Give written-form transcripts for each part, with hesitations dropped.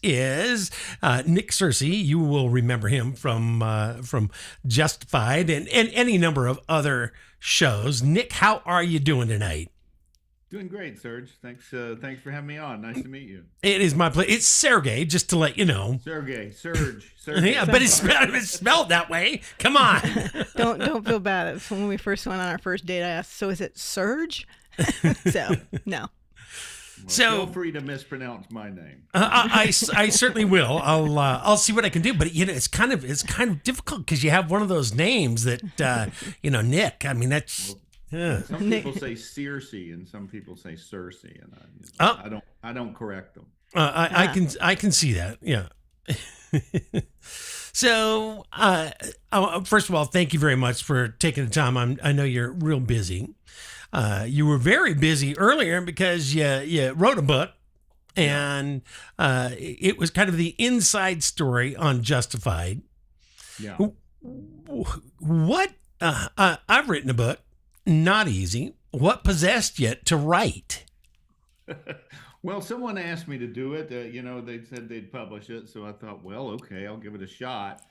is Nick Searcy. You will remember him from Justified and any number of other shows. Nick, how are you doing tonight? Doing great, Serge. Thanks for having me on. Nice to meet you. It is my pleasure. It's Sergey, just to let you know. Serge. Yeah, but it's spelled that way. Come on. Don't feel bad. When we first went on our first date, I asked, so is it Serge? So, no. Feel free to mispronounce my name. I certainly will. I'll see what I can do. But it's kind of difficult because you have one of those names that Nick. I mean, that's. Yeah. Some people say Searcy and some people say Searcy, and I don't correct them. I can see that. Yeah. So, first of all, thank you very much for taking the time. I know you're real busy. You were very busy earlier because you wrote a book, and it was kind of the inside story on Justified. Yeah. What I've written a book. Not easy. What possessed you to write? Well, someone asked me to do it. They said they'd publish it. So I thought, well, okay, I'll give it a shot.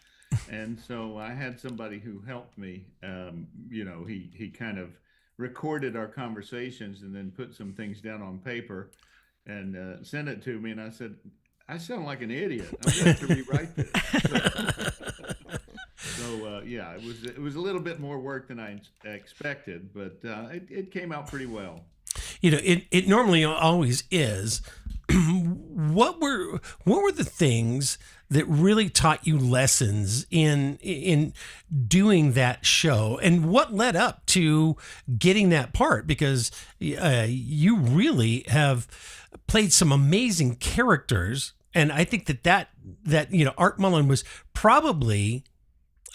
And so I had somebody who helped me. He kind of recorded our conversations and then put some things down on paper and sent it to me. And I said, I sound like an idiot. I'm going to have to rewrite this. So it was a little bit more work than I expected, but it came out pretty well. It normally always is. What were the things that really taught you lessons in doing that show, and what led up to getting that part? Because you really have played some amazing characters, and I think that Art Mullen was probably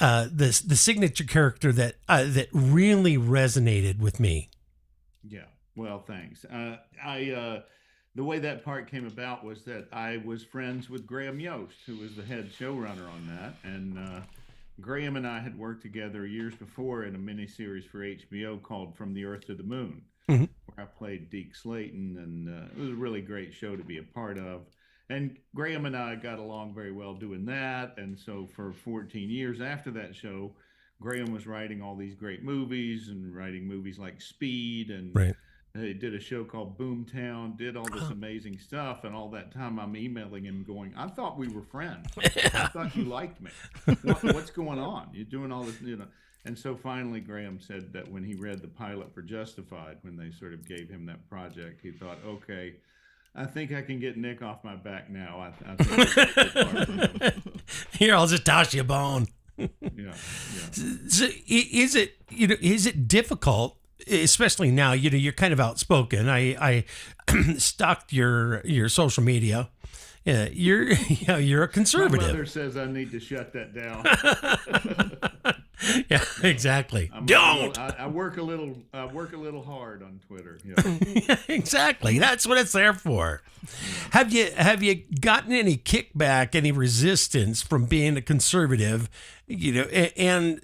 the signature character that really resonated with me. Yeah. Well, thanks. The way that part came about was that I was friends with Graham Yost, who was the head showrunner on that. And Graham and I had worked together years before in a miniseries for HBO called From the Earth to the Moon, Mm-hmm. where I played Deke Slayton. And it was a really great show to be a part of. And Graham and I got along very well doing that. And so for 14 years after that show, Graham was writing all these great movies and writing movies like Speed, and Right. He did a show called Boomtown, did all this amazing stuff. And all that time I'm emailing him going, I thought we were friends. I thought you liked me. What's going on? You're doing all this, And so finally Graham said that when he read the pilot for Justified, when they sort of gave him that project, he thought, okay, I think I can get Nick off my back now. I think Here, I'll just toss you a bone. Yeah. So is it difficult, especially now? You're kind of outspoken. I stalked your social media. You're a conservative. My mother says I need to shut that down. Yeah, exactly. I work a little hard on Twitter. Yeah. Exactly. That's what it's there for. Have you gotten any kickback, any resistance from being a conservative, and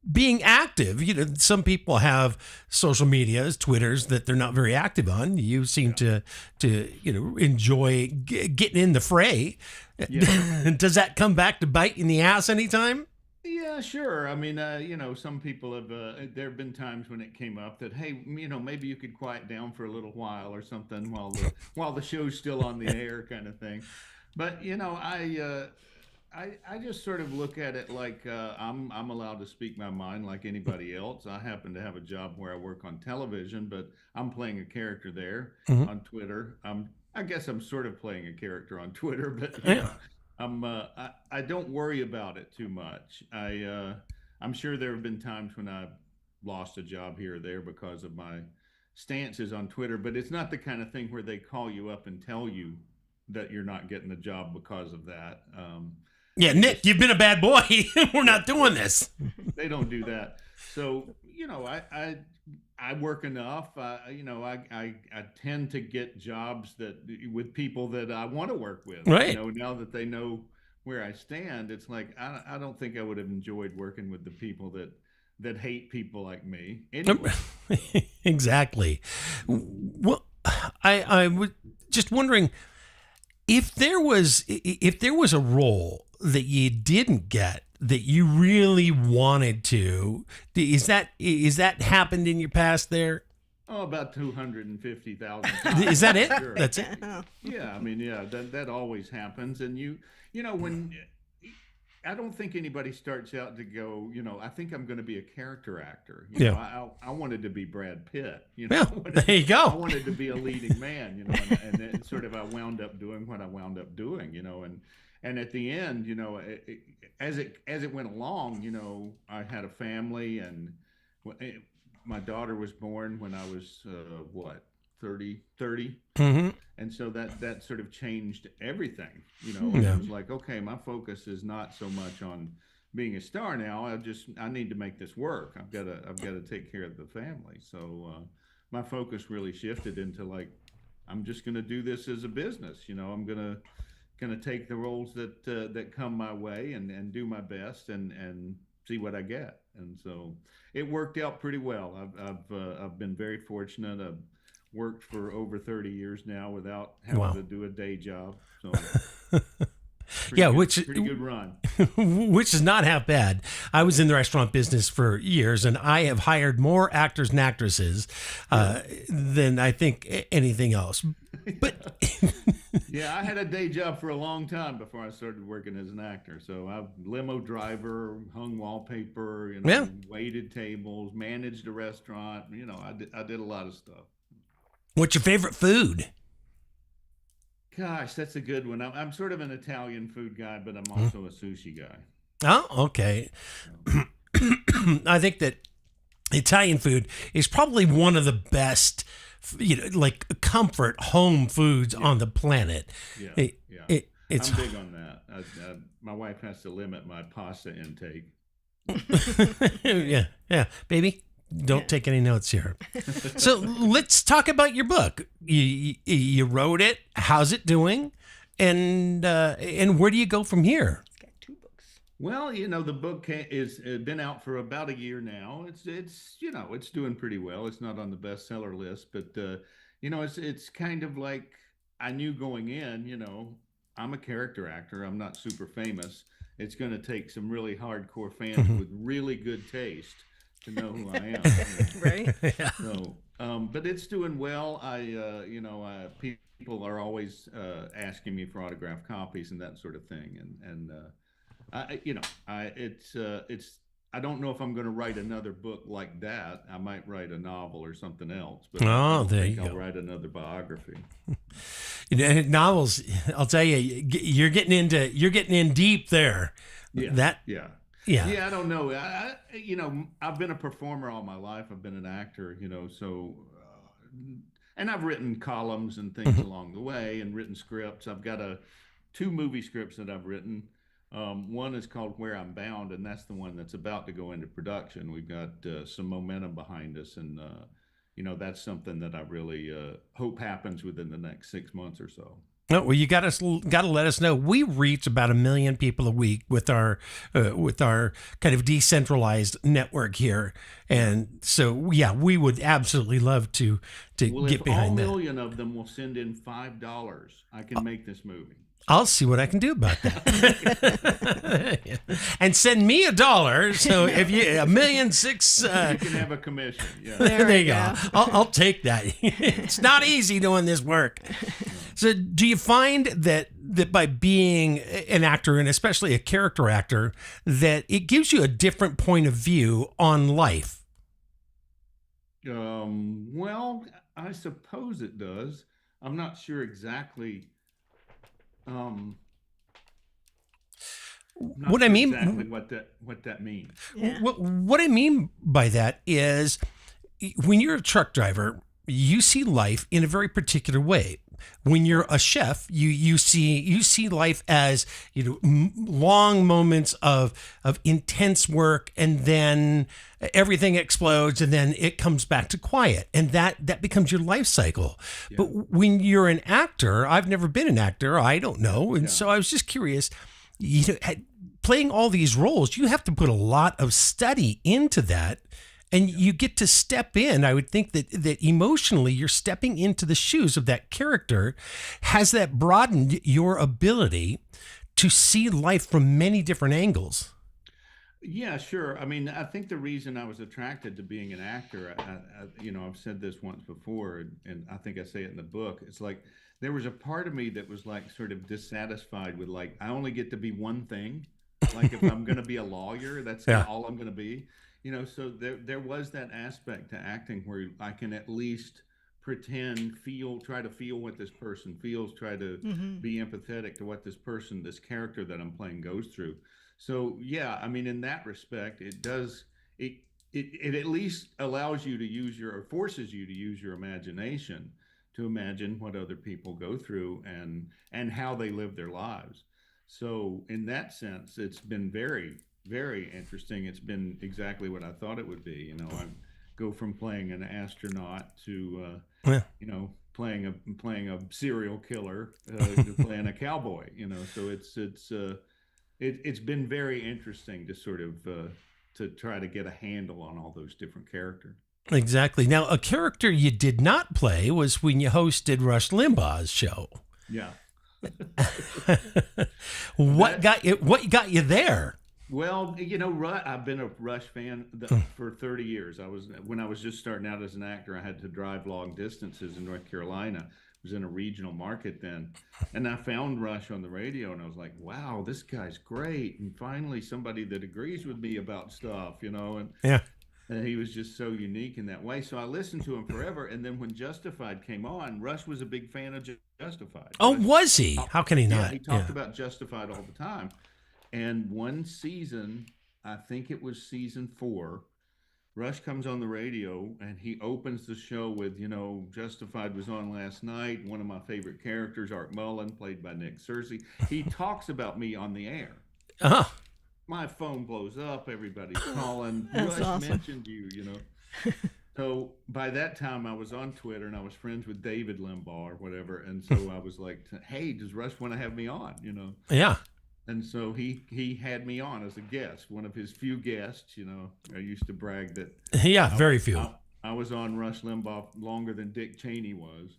being active? Some people have social medias, Twitters, that they're not very active on. You seem to enjoy getting in the fray. Yeah. Does that come back to bite you in the ass anytime? Yeah, sure. I mean, some people have, there have been times when it came up that, hey, maybe you could quiet down for a little while or something while the show's still on the air, kind of thing. But, I just sort of look at it like I'm allowed to speak my mind like anybody else. I happen to have a job where I work on television, but I'm playing a character there on Twitter. I guess I'm sort of playing a character on Twitter, but I don't worry about it too much. I'm sure there have been times when I've lost a job here or there because of my stances on Twitter, but it's not the kind of thing where they call you up and tell you that you're not getting the job because of that. Yeah, Nick, you've been a bad boy. We're not doing this. They don't do that. So, I work enough. I tend to get jobs with people that I want to work with. Right. Now that they know where I stand, it's like I don't think I would have enjoyed working with the people that hate people like me. Anyway. Exactly. Well, I was just wondering, If there was a role that you didn't get that you really wanted to, is that happened in your past there? Oh, about 250,000 times. Is that it? Sure. That's it. Yeah, I mean, yeah, that always happens, and when I don't think anybody starts out to go, I think I'm going to be a character actor. I wanted to be Brad Pitt. Yeah, there you go. I wanted to be a leading man. And then sort of I wound up doing what I wound up doing. And at the end, as it went along, I had a family, and my daughter was born when I was 30. Mm-hmm. And so that sort of changed everything. Yeah. It was like, okay, my focus is not so much on being a star now. I need to make this work. I've got to take care of the family. So my focus really shifted into like, I'm just going to do this as a business. I'm going to take the roles that come my way and do my best and see what I get. And so it worked out pretty well. I've been very fortunate. I've worked for over 30 years now without having to do a day job. So pretty good run. Which is not half bad. I was in the restaurant business for years, and I have hired more actors and actresses than I think anything else. But yeah, I had a day job for a long time before I started working as an actor. So I've limo driver, hung wallpaper, waited tables, managed a restaurant. I did a lot of stuff. What's your favorite food? Gosh, that's a good one. I'm sort of an Italian food guy, but I'm also a sushi guy. Oh, okay. I think that Italian food is probably one of the best, like comfort home foods on the planet. Yeah, I'm big on that. My wife has to limit my pasta intake. yeah, baby. Don't take any notes here. So let's talk about your book. You wrote it. How's it doing? And where do you go from here? It's got 2 books. Well, the book is been out for about a year now. It's doing pretty well. It's not on the bestseller list, but it's kind of like I knew going in. I'm a character actor. I'm not super famous. It's going to take some really hardcore fans with really good taste to know who I am. Right. Yeah. So, but it's doing well. People are always asking me for autographed copies and that sort of thing. I don't know if I'm going to write another book like that. I might write a novel or something else. But I'll write another biography. Novels, I'll tell you, you're getting in deep there. Yeah, I don't know. I've been a performer all my life. I've been an actor, and I've written columns and things along the way and written scripts. I've got 2 movie scripts that I've written. One is called Where I'm Bound, and that's the one that's about to go into production. We've got some momentum behind us, and that's something that I really hope happens within the next 6 months or so. No, well, you got to let us know. We reach about 1 million people a week with our kind of decentralized network here, and so yeah, we would absolutely love to get behind that. All 1 million of them will send in $5, I can make this movie. I'll see what I can do about that. And send me $1. So if you $1.6 million, you can have a commission. Yeah. There you go. I'll take that. It's not easy doing this work. So do you find that by being an actor, and especially a character actor, that it gives you a different point of view on life? Well, I suppose it does. I'm not sure exactly. What I mean, exactly what that means. Yeah. What I mean by that is, when you're a truck driver, you see life in a very particular way. When you're a chef, you see life as long moments of intense work, and then everything explodes, and then it comes back to quiet, and that becomes your life cycle. Yeah. But when you're an actor, I've never been an actor, I don't know, and so I was just curious. Playing all these roles, you have to put a lot of study into that. And you get to step in. I would think that emotionally you're stepping into the shoes of that character. Has that broadened your ability to see life from many different angles? Yeah, sure. I mean, I think the reason I was attracted to being an actor, I've said this once before, and I think I say it in the book. It's like there was a part of me that was like sort of dissatisfied with like I only get to be one thing. Like if I'm going to be a lawyer, that's Yeah. all I'm going to be. So there was that aspect to acting where I can at least try to feel what this person feels, try to be empathetic to what this character that I'm playing goes through. So yeah, I mean, in that respect, it does it at least allows you to or forces you to use your imagination to imagine what other people go through and how they live their lives. So in that sense, it's been very, very interesting. It's been exactly what I thought it would be. I go from playing an astronaut to Yeah. playing a serial killer to playing a cowboy. So it's been very interesting to sort of to try to get a handle on all those different characters. Exactly. Now, a character you did not play was when you hosted Rush Limbaugh's show. Yeah. What got you there? Well, I've been a Rush fan for 30 years. When I was just starting out as an actor, I had to drive long distances in North Carolina. I was in a regional market then, and I found Rush on the radio, and I was like, "Wow, this guy's great!" And finally, somebody that agrees with me about stuff, and Yeah. and he was just so unique in that way. So I listened to him forever, and then when Justified came on, Rush was a big fan of Justified. Oh, was he? How can he Yeah, not? he talked about Justified all the time. And one season, I think it was season 4, Rush comes on the radio and he opens the show with, Justified was on last night. One of my favorite characters, Art Mullen, played by Nick Searcy. He talks about me on the air. Uh-huh. My phone blows up. Everybody's calling. That's Rush awesome. mentioned you, So by that time, I was on Twitter and I was friends with David Limbaugh or whatever. And so I was like, hey, does Rush want to have me on, Yeah. And so he had me on as a guest, one of his few guests. I used to brag that Yeah, very few. I was on Rush Limbaugh longer than Dick Cheney was.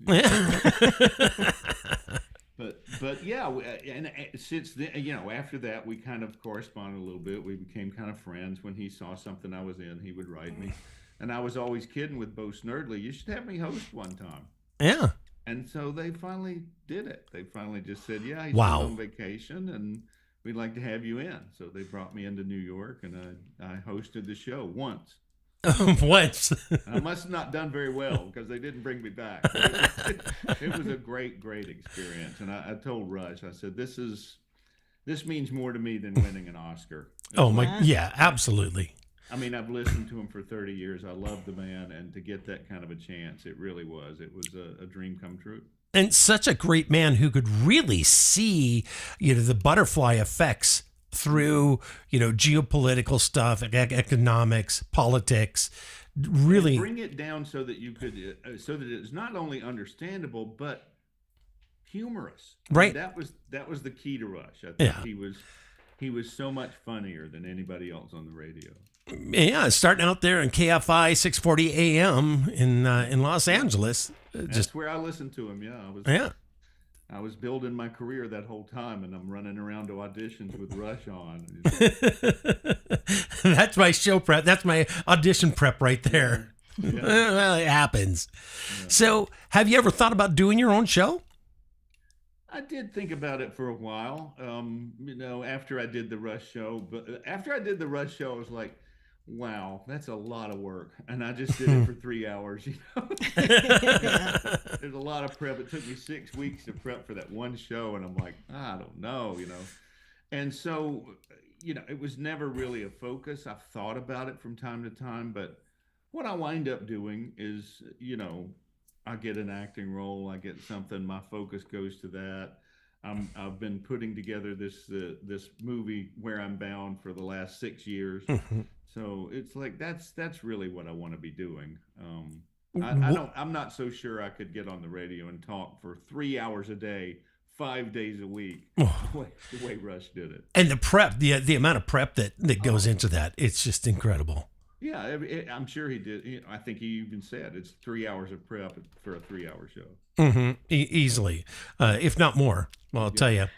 But yeah, and since then, after that, we kind of corresponded a little bit. We became kind of friends. When he saw something I was in, he would write me. And I was always kidding with Bo Snerdley, you should have me host one time. Yeah. And so they finally did it. They finally just said, yeah, he's Wow. on vacation and we'd like to have you in. So they brought me into New York and I hosted the show once. Once. I must have not done very well because they didn't bring me back. It was a great, great experience. And I told Rush, I said, this means more to me than winning an Oscar. Oh my, yeah, absolutely. I mean, I've listened to him for 30 years. I love the man. And to get that kind of a chance, it really was. It was a dream come true. And such a great man who could really see, the butterfly effects through, geopolitical stuff, economics, politics, really and bring it down so that you could, so that it's not only understandable but humorous. Right. And that was the key to Rush. I think Yeah. he was so much funnier than anybody else on the radio. Yeah, starting out there in KFI 640 AM in Los Angeles. That's where I listened to him. Yeah. I was building my career that whole time, and I'm running around to auditions with Rush on. That's my show prep. That's my audition prep right there. Yeah. Well, it happens. Yeah. So, have you ever thought about doing your own show? I did think about it for a while, after I did the Rush show. But after I did the Rush show, I was like, wow, that's a lot of work. And I just did it for 3 hours, There's a lot of prep. It took me 6 weeks to prep for that one show. And I'm like, I don't know, And so, it was never really a focus. I've thought about it from time to time. But what I wind up doing is, I get an acting role, I get something, my focus goes to that. I've been putting together this movie Where I'm Bound for the last 6 years. So it's like that's really what I want to be doing. I'm not so sure I could get on the radio and talk for 3 hours a day, 5 days a week, the way Rush did it. And the prep, the amount of prep that goes into that, it's just incredible. Yeah, I'm sure he did. I think he even said it's 3 hours of prep for a 3 hour show. Easily, if not more. Well, I'll tell Yeah.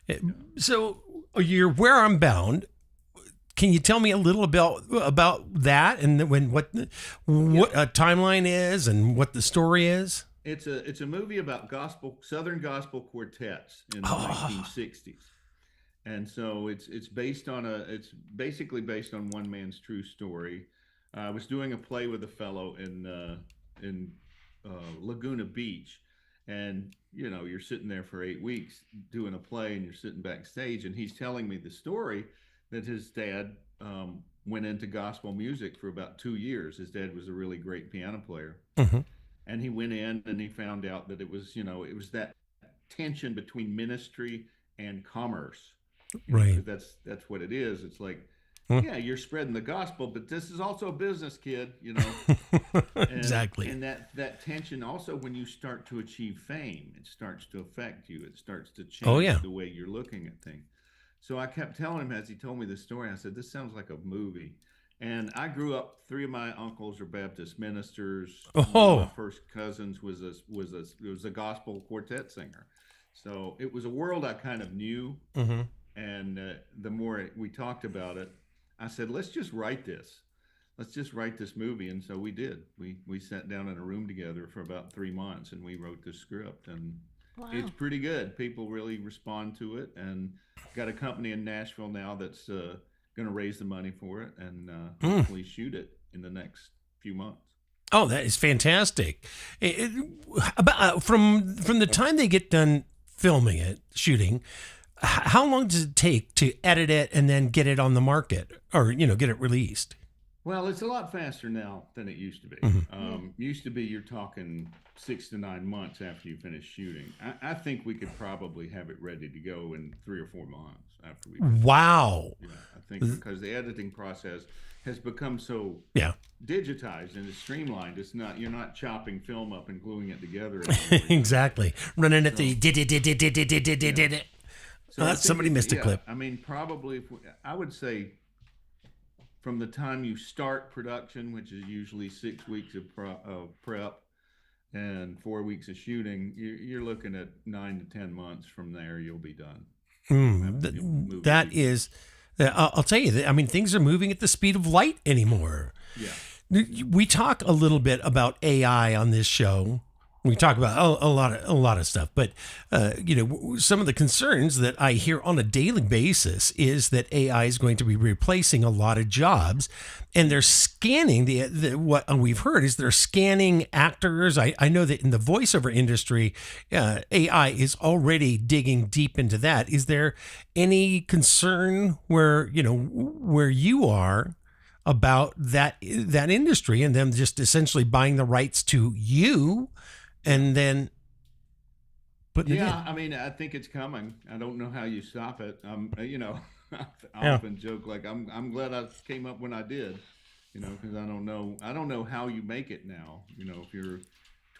you. So you're Where I'm Bound. Can you tell me a little about that and what a timeline is and what the story is? It's a movie about Southern gospel quartets in the 1960s. And so it's it's basically based on one man's true story. I was doing a play with a fellow in Laguna Beach, and you're sitting there for 8 weeks doing a play, and you're sitting backstage, and he's telling me the story that his dad went into gospel music for about 2 years. His dad was a really great piano player, Mm-hmm. and he went in and he found out that it was that tension between ministry and commerce. Right. 'Cause that's what it is. It's like, Hmm. yeah, you're spreading the gospel, but this is also a business, kid. Exactly. And that tension also, when you start to achieve fame, it starts to affect you. It starts to Oh, change yeah. the way you're looking at things. So I kept telling him as he told me the story. I said, "This sounds like a movie." And I grew up. 3 of my uncles are Baptist ministers. One of my Oh, first cousins was a gospel quartet singer. So it was a world I kind of knew. hmm And the more we talked about it, I said, "Let's just write this. Let's just write this movie." And so we did. We sat down in a room together for about 3 months, and we wrote the script. And Wow. it's pretty good. People really respond to it, and got a company in Nashville now that's going to raise the money for it, and hopefully shoot it in the next few months. Oh, that is fantastic. From the time they get done filming it, shooting, how long does it take to edit it and then get it on the market or get it released? Well, it's a lot faster now than it used to be. Used to be you're talking 6 to 9 months after you finish shooting. I think we could probably have it ready to go in 3 or 4 months after we. Wow. Yeah, I think because the editing process has become so Yeah. digitized and it's streamlined. You're not chopping film up and gluing it together anymore. Exactly. Running at the did. So I think Somebody missed a clip. I mean, probably I would say from the time you start production, which is usually 6 weeks of prep and 4 weeks of shooting, you're looking at 9 to 10 months from there. You'll be done. That is, I'll tell you. I mean, things are moving at the speed of light anymore. Yeah. We talk a little bit about AI on this show. We talk about a lot of stuff, but some of the concerns that I hear on a daily basis is that AI is going to be replacing a lot of jobs, and they're scanning what we've heard is they're scanning actors. I know that in the voiceover industry, AI is already digging deep into that. Is there any concern where you are about that industry and them just essentially buying the rights to you? And then putting it in. I mean, I think it's coming. I don't know how you stop it. I often joke like I'm glad I came up when I did, because I don't know how you make it now. If you're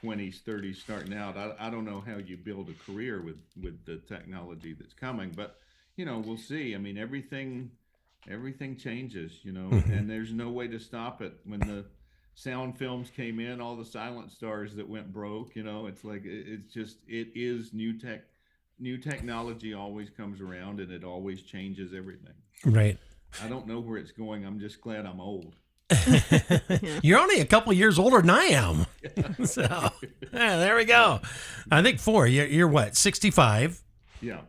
20s, 30s starting out, I don't know how you build a career with the technology that's coming. But we'll see. I mean, everything changes. And there's no way to stop it. When the sound films came in, all the silent stars that went broke, it's like it is new technology always comes around, and it always changes everything. Right. I don't know where it's going. I'm just glad I'm old. You're only a couple of years older than I am. So there we go. I think 4. You're what, 65? Yeah.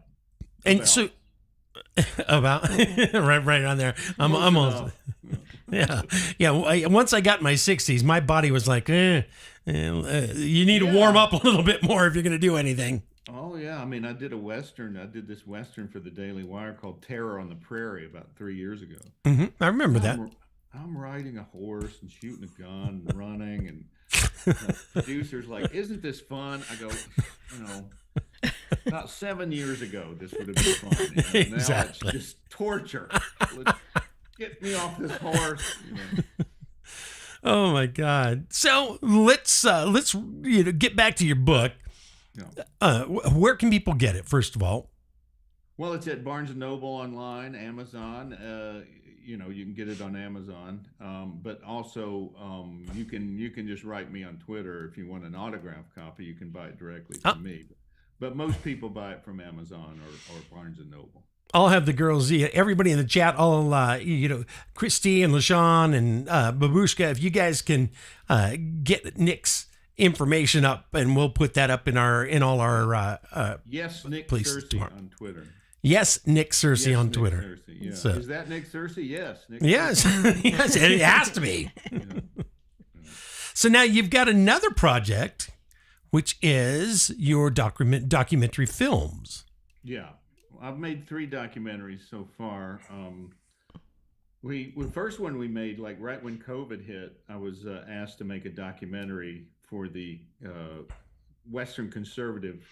And so about right on there. I'm almost. Yeah. Once I got in my 60s, my body was like, you need to warm up a little bit more if you're going to do anything. Oh yeah, I mean, I did this Western for the Daily Wire called Terror on the Prairie about 3 years ago. Mm-hmm. I remember that. I'm riding a horse and shooting a gun and running, and the producer's like, "Isn't this fun?" I go, about 7 years ago, this would have been fun. Exactly. Now it's just torture. Get me off this horse. Oh my God! So let's get back to your book. Where can people get it? First of all, well, it's at Barnes and Noble online, Amazon. you can get it on Amazon, but also you can just write me on Twitter if you want an autographed copy. You can buy it directly from me, but most people buy it from Amazon or Barnes and Noble. I'll have the girls, everybody in the chat, Christy and LaShawn and Babushka, if you guys can get Nick's information up, and we'll put that up in all our yes, Nick Searcy tomorrow. On Twitter. Yes, Nick Searcy on Twitter. Searcy, yeah. So, is that Nick Searcy? Yes. Yes, yes, it has to be. Yeah. So now you've got another project, which is your documentary films. Yeah. I've made 3 documentaries so far. The first one we made, like right when COVID hit, I was asked to make a documentary for the Western Conservative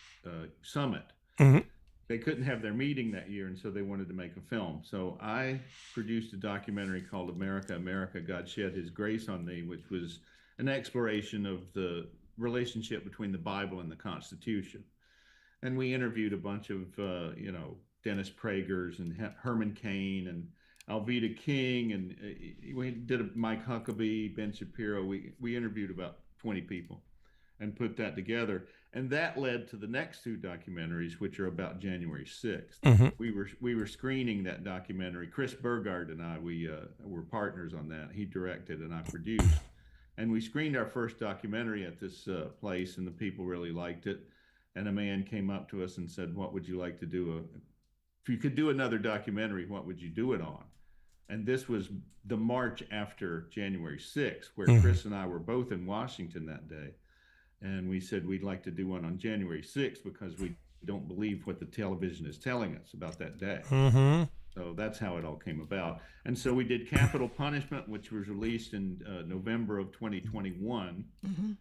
Summit. Mm-hmm. They couldn't have their meeting that year, and so they wanted to make a film. So I produced a documentary called America, America, God Shed His Grace on Me, which was an exploration of the relationship between the Bible and the Constitution. And we interviewed a bunch of, Dennis Pragers and Herman Cain and Alveda King, and we did Mike Huckabee, Ben Shapiro. We interviewed about 20 people and put that together. And that led to the next 2 documentaries, which are about January 6th. Mm-hmm. We were screening that documentary. Chris Burgard and I, we were partners on that. He directed and I produced. And we screened our first documentary at this place, and the people really liked it. And a man came up to us and said, "What would you like to do? If you could do another documentary, what would you do it on?" And this was the March after January 6th, where Chris and I were both in Washington that day. And we said we'd like to do one on January 6th because we don't believe what the television is telling us about that day. Mm-hmm. So that's how it all came about. And so we did Capital Punishment, which was released in November of 2021. Mm-hmm.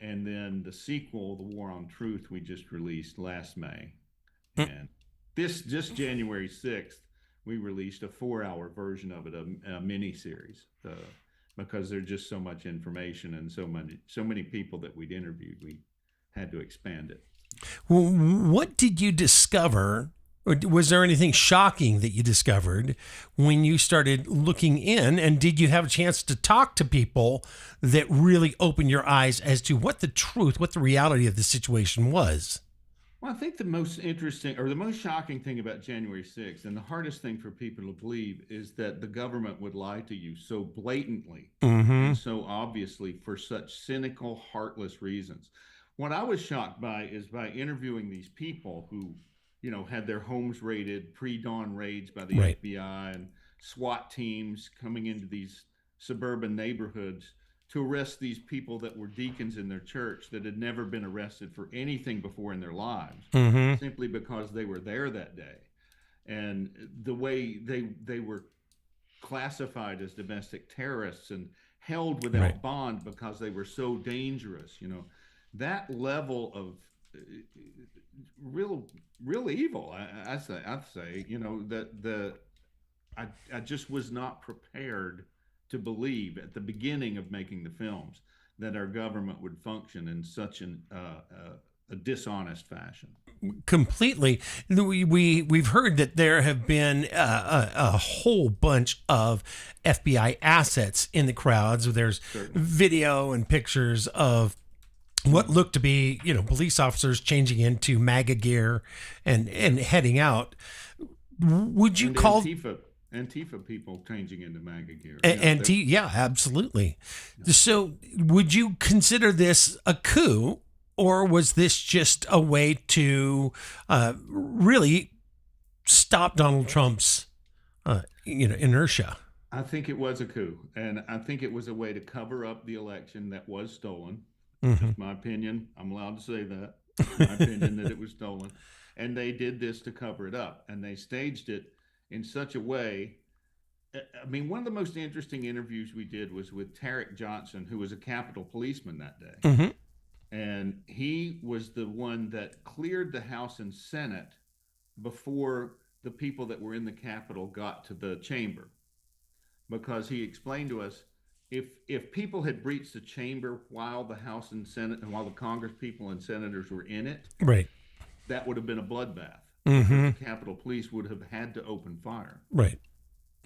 And then the sequel, The War on Truth, we just released last May. And just January 6th, we released a 4-hour version of it, a mini series, because there's just so much information and so many people that we'd interviewed. We had to expand it. Well, what did you discover, or was there anything shocking that you discovered when you started looking in? And did you have a chance to talk to people that really opened your eyes as to what the reality of the situation was? Well, I think the most interesting or the most shocking thing about January 6th, and the hardest thing for people to believe, is that the government would lie to you so blatantly and so obviously for such cynical, heartless reasons. What I was shocked by is by interviewing these people who, had their homes raided, pre-dawn raids by the FBI and SWAT teams coming into these suburban neighborhoods to arrest these people that were deacons in their church that had never been arrested for anything before in their lives, simply because they were there that day. And the way they were classified as domestic terrorists and held without bond because they were so dangerous, that level of real evil. I'd say, I just was not prepared to believe at the beginning of making the films that our government would function in such a dishonest fashion. Completely. We've heard that there have been a whole bunch of FBI assets in the crowds. There's video and pictures of what looked to be, police officers changing into MAGA gear and heading out. Would you call Antifa people changing into MAGA gear? Yeah, absolutely. Yeah. So would you consider this a coup, or was this just a way to really stop Donald Trump's inertia? I think it was a coup, and I think it was a way to cover up the election that was stolen. That's my opinion. I'm allowed to say that. My opinion that it was stolen. And they did this to cover it up, and they staged it in such a way. I mean, one of the most interesting interviews we did was with Tarek Johnson, who was a Capitol policeman that day. And he was the one that cleared the House and Senate before the people that were in the Capitol got to the chamber, because he explained to us, if people had breached the chamber while the House and Senate and while the Congress people and senators were in it, that would have been a bloodbath. The Capitol Police would have had to open fire. Right.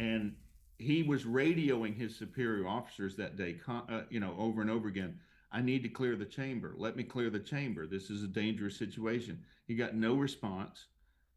And he was radioing his superior officers that day, over and over again. I need to clear the chamber. Let me clear the chamber. This is a dangerous situation. He got no response.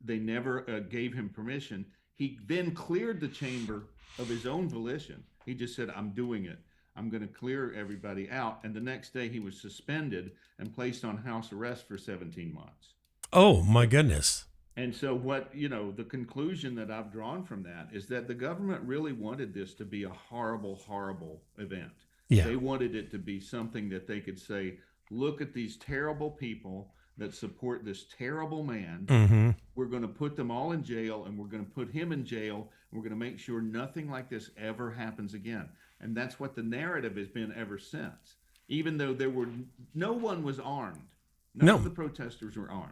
They never gave him permission. He then cleared the chamber of his own volition. He just said, I'm doing it. I'm going to clear everybody out. And the next day he was suspended and placed on house arrest for 17 months. Oh, my goodness. And so the conclusion that I've drawn from that is that the government really wanted this to be a horrible, horrible event. Yeah. They wanted it to be something that they could say, look at these terrible people that support this terrible man. Mm-hmm. We're going to put them all in jail, and we're going to put him in jail. And we're going to make sure nothing like this ever happens again. And that's what the narrative has been ever since. Even though no one was armed. None of the protesters were armed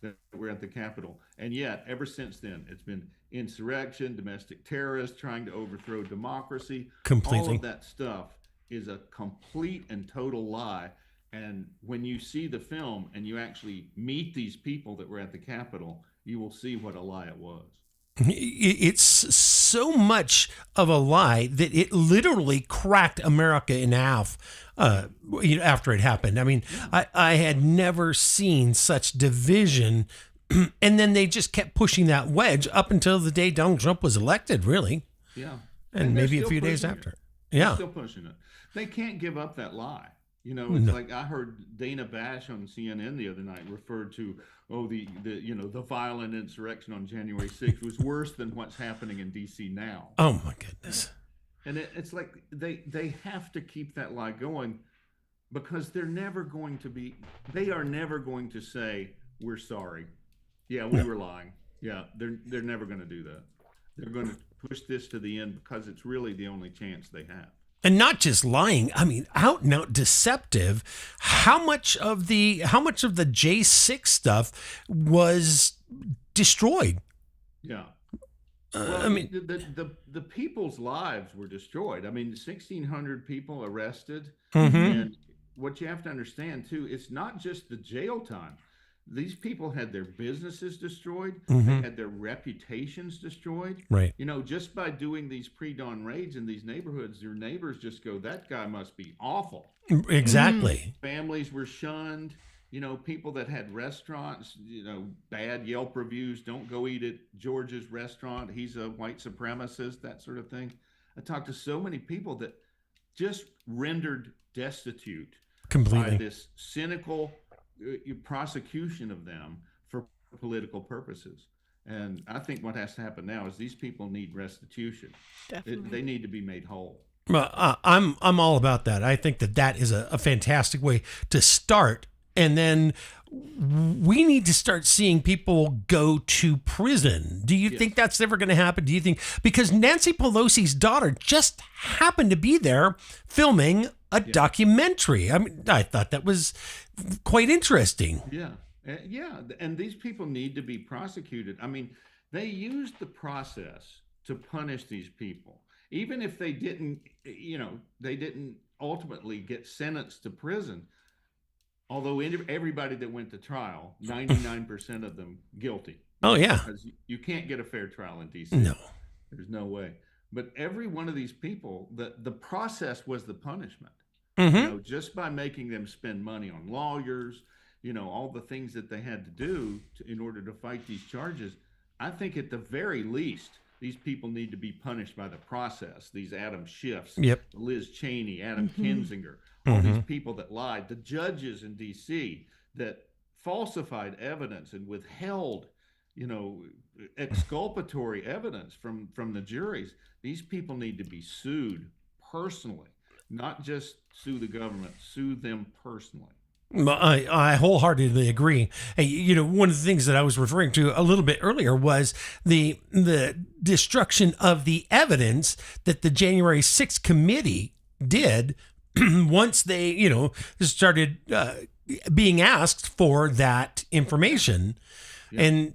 that were at the Capitol. And yet, ever since then, it's been insurrection, domestic terrorists trying to overthrow democracy. Completely. All of that stuff is a complete and total lie. And when you see the film and you actually meet these people that were at the Capitol, you will see what a lie it was. It's so much of a lie that it literally cracked America in half after it happened. I mean, I had never seen such division. And then they just kept pushing that wedge up until the day Donald Trump was elected, really. Yeah. And maybe a few days after. Yeah. They're still pushing it. They can't give up that lie. It's like I heard Dana Bash on CNN the other night referred to, the violent insurrection on January 6th was worse than what's happening in D.C. now. Oh, my goodness. And it's like they have to keep that lie going because they are never going to say, we're sorry. Yeah, we were lying. Yeah, they're never going to do that. They're going to push this to the end because it's really the only chance they have. And not just lying, I mean, out and out deceptive. How much of the J6 stuff was destroyed? Yeah. Well, I mean, the people's lives were destroyed. I mean, 1,600 people arrested. Mm-hmm. And what you have to understand, too, it's not just the jail time. These people had their businesses destroyed. Mm-hmm. They had their reputations destroyed. Right. Just by doing these pre-dawn raids in these neighborhoods, your neighbors just go, that guy must be awful. Exactly. Families were shunned. People that had restaurants, bad Yelp reviews, don't go eat at George's restaurant. He's a white supremacist, that sort of thing. I talked to so many people that just rendered destitute Completely. by this cynical prosecution of them for political purposes. And I think what has to happen now is these people need restitution. Definitely. They need to be made whole. Well, I'm all about that. I think that is a fantastic way to start. And then we need to start seeing people go to prison. Do you think that's ever going to happen? Do you think, because Nancy Pelosi's daughter just happened to be there filming a documentary. I mean, I thought that was quite interesting. Yeah. And these people need to be prosecuted. I mean, they used the process to punish these people. Even if they didn't ultimately get sentenced to prison. Although everybody that went to trial, 99% of them guilty. Oh, yeah. Because you can't get a fair trial in D.C. No. There's no way. But every one of these people, the process was the punishment. Mm-hmm. Just by making them spend money on lawyers, all the things that they had to do in order to fight these charges. I think at the very least, these people need to be punished by the process. These Adam Schiffs, Liz Cheney, Adam Kinzinger, all these people that lied, the judges in D.C. that falsified evidence and withheld, exculpatory evidence from the juries. These people need to be sued personally, not just sue the government, sue them personally. I wholeheartedly agree. One of the things that I was referring to a little bit earlier was the destruction of the evidence that the January 6th committee did once they, started being asked for that information. And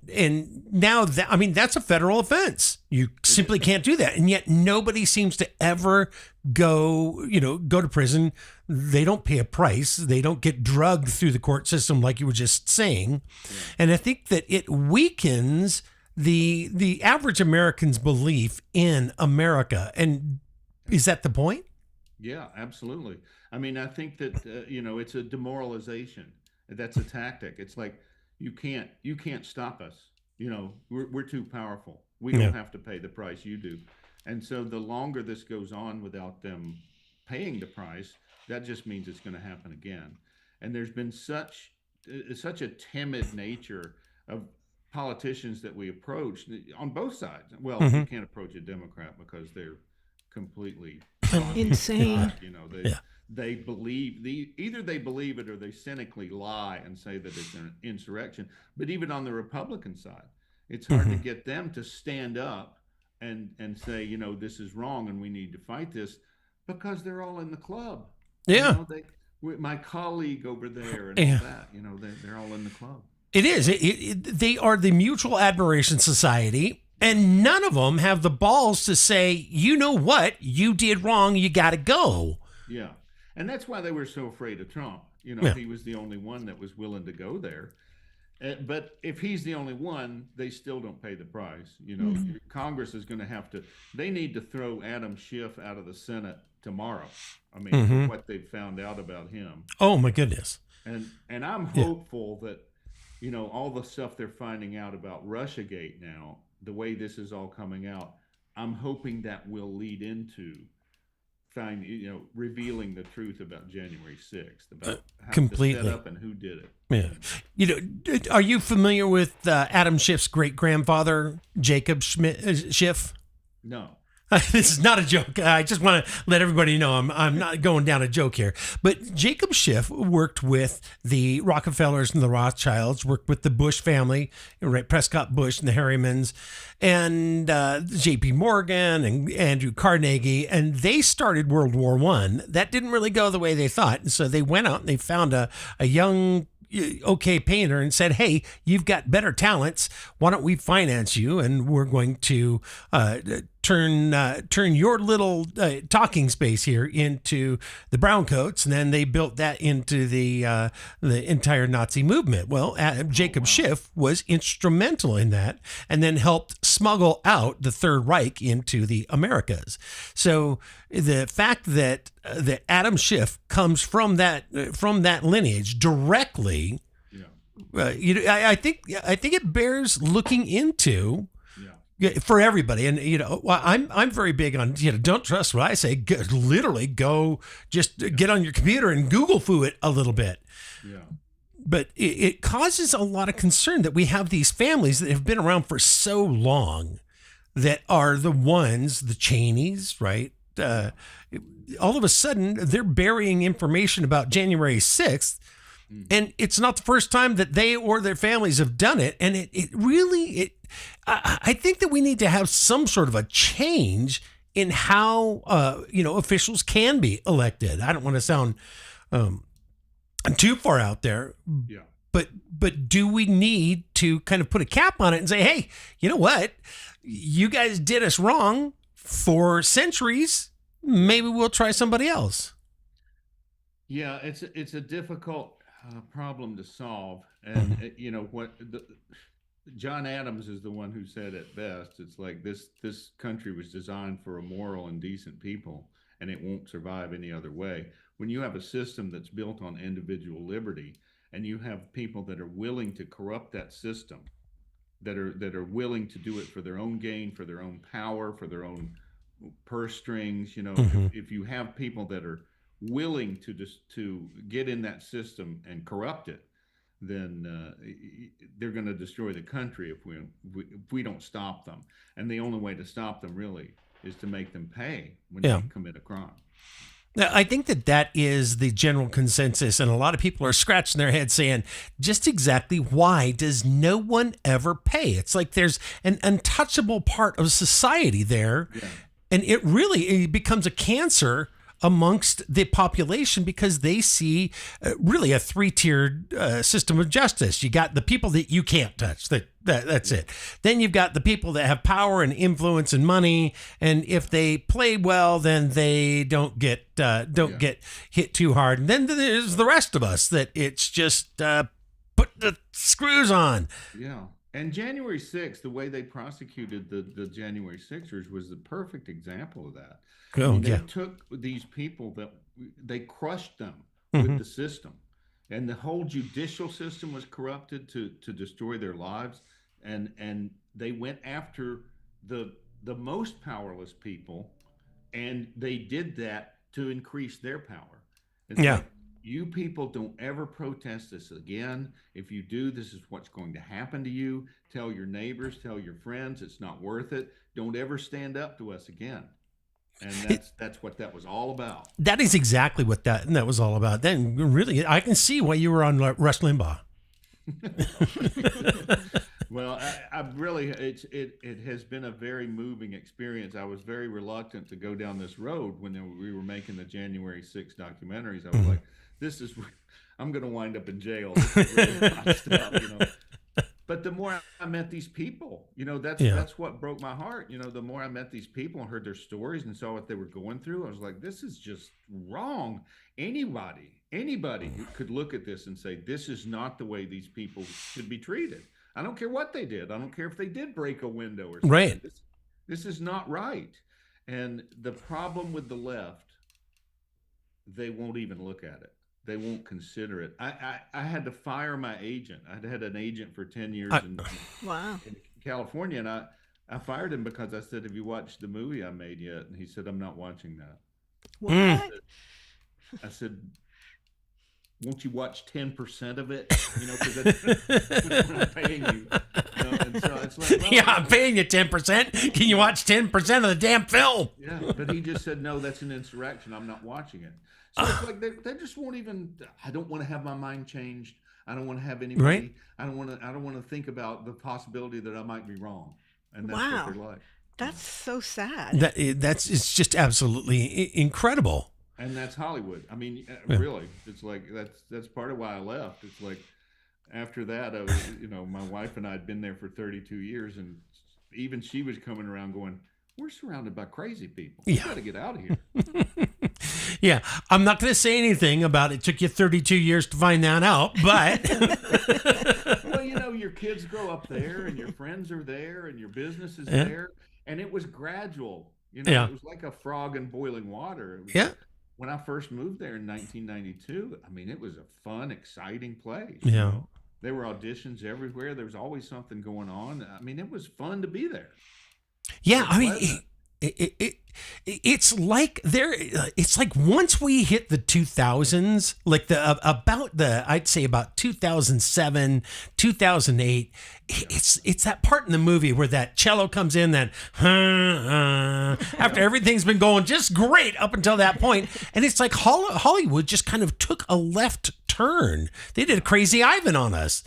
now that's a federal offense. You simply can't do that. And yet nobody seems to ever go to prison. They don't pay a price. They don't get drugged through the court system like you were just saying. And I think that it weakens the average American's belief in America. And is that the point? Yeah, absolutely. I mean, I think that it's a demoralization. That's a tactic. It's like you can't stop us. We're too powerful. We Yeah. don't have to pay the price you do. And so the longer this goes on without them paying the price, that just means it's going to happen again. And there's been such a timid nature of politicians that we approach on both sides. Well, you can't approach a Democrat because they're completely Insane. they Yeah. they believe either they believe it or they cynically lie and say that it's an insurrection. But even on the Republican side, it's hard to get them to stand up and say, this is wrong and we need to fight this, because they're all in the club. Yeah. My colleague over there and Yeah. all that, they're all in the club. It is. They are the Mutual Admiration Society, and none of them have the balls to say, you know what, you did wrong, you got to go. Yeah. And that's why they were so afraid of Trump. Yeah. He was the only one that was willing to go there. But if he's the only one, they still don't pay the price. Congress is going to have to, they need to throw Adam Schiff out of the Senate tomorrow. I mean, for what they've found out about him. Oh, my goodness. And I'm hopeful that, all the stuff they're finding out about Russiagate now, the way this is all coming out, I'm hoping that will lead into revealing the truth about January 6th, about how completely. the setup and who did it. Yeah. Are you familiar with Adam Schiff's great-grandfather, Jacob Schiff? No. This is not a joke. I just want to let everybody know I'm not going down a joke here. But Jacob Schiff worked with the Rockefellers and the Rothschilds, worked with the Bush family, right? Prescott Bush and the Harrimans, and J.P. Morgan and Andrew Carnegie, and they started World War I. That didn't really go the way they thought, and so they went out and they found a young painter and said, hey, you've got better talents. Why don't we finance you? And we're going to turn your little talking space here into the browncoats. And then they built that into the entire Nazi movement. Well, Jacob Schiff was instrumental in that, and then helped smuggle out the Third Reich into the Americas. So the fact that Adam Schiff comes from that lineage directly, I think it bears looking into. For everybody, and I'm very big on don't trust what I say. Literally, go just get on your computer and Google foo it a little bit. Yeah. But it causes a lot of concern that we have these families that have been around for so long, that are the ones, the Cheneys, right? All of a sudden, they're burying information about January 6th. And it's not the first time that they or their families have done it. And I think that we need to have some sort of a change in how, officials can be elected. I don't want to sound too far out there. Yeah. But do we need to kind of put a cap on it and say, hey, you know what? You guys did us wrong for centuries. Maybe we'll try somebody else. Yeah, it's a difficult problem to solve, and John Adams is the one who said it best. It's like this country was designed for a moral and decent people, and it won't survive any other way. When you have a system that's built on individual liberty, and you have people that are willing to corrupt that system, that are willing to do it for their own gain, for their own power, for their own purse strings, if you have people that are willing to get in that system and corrupt it, then they're going to destroy the country if we don't stop them. And the only way to stop them really is to make them pay when they commit a crime. Now, I think that is the general consensus, and a lot of people are scratching their heads saying, just exactly why does no one ever pay? It's like there's an untouchable part of society there, and it becomes a cancer amongst the population, because they see really a three-tiered system of justice. You got the people that you can't touch. That's it. Then you've got the people that have power and influence and money, and if they play well, then they don't get hit too hard. And then there's the rest of us that it's just put the screws on. Yeah. And January 6th, the way they prosecuted the January Sixers was the perfect example of that. I Oh mean, they yeah. took these people that they crushed them with Hmm. the system, and the whole judicial system was corrupted to destroy their lives, and they went after the most powerless people, and they did that to increase their power. It's Yeah. like, you people don't ever protest this again. If you do, this is what's going to happen to you. Tell your neighbors, tell your friends, it's not worth it. Don't ever stand up to us again. And that's what that was all about. That is exactly what that was all about. Then really, I can see why you were on Rush Limbaugh. Well, I really, it has been a very moving experience. I was very reluctant to go down this road when we were making the January 6th documentaries. I was like, this is, I'm going to wind up in jail. This is really hot stuff, But the more I met these people, that's what broke my heart. The more I met these people and heard their stories and saw what they were going through, I was like, this is just wrong. Anybody who could look at this and say, this is not the way these people should be treated. I don't care what they did. I don't care if they did break a window or something. Right. This is not right. And the problem with the left, they won't even look at it. They won't consider it. I had to fire my agent. I'd had an agent for 10 years Wow. in California, and I fired him because I said, have you watched the movie I made yet? And he said, I'm not watching that. What? I said, won't you watch 10% of it? Because that's what I'm paying you. And so it's like, well, Yeah, I'm paying you 10%. Can you watch 10% of the damn film? yeah, but he just said, no, that's an insurrection. I'm not watching it. So it's like they just won't even. I don't want to have my mind changed. I don't want to have anybody. Right. I don't want to think about the possibility that I might be wrong. And that's Wow. what they're like. That's so sad. It's just absolutely incredible. And that's Hollywood. I mean, Yeah. really, it's like that's part of why I left. It's like after that, I was, my wife and I had been there for 32 years, and even she was coming around going, we're surrounded by crazy people. We got to get out of here. Yeah, I'm not going to say anything about it took you 32 years to find that out, but Well, your kids grow up there, and your friends are there, and your business is there, and it was gradual. It was like a frog in boiling water. When I first moved there in 1992, I mean, it was a fun, exciting place. Yeah. There were auditions everywhere. There was always something going on. I mean, it was fun to be there. Yeah, I mean, it's like it's like once we hit the 2000s, like I'd say about 2007, 2008, it's that part in the movie where that cello comes in, that after everything's been going just great up until that point, and it's like Hollywood just kind of took a left turn. They did a Crazy Ivan on us.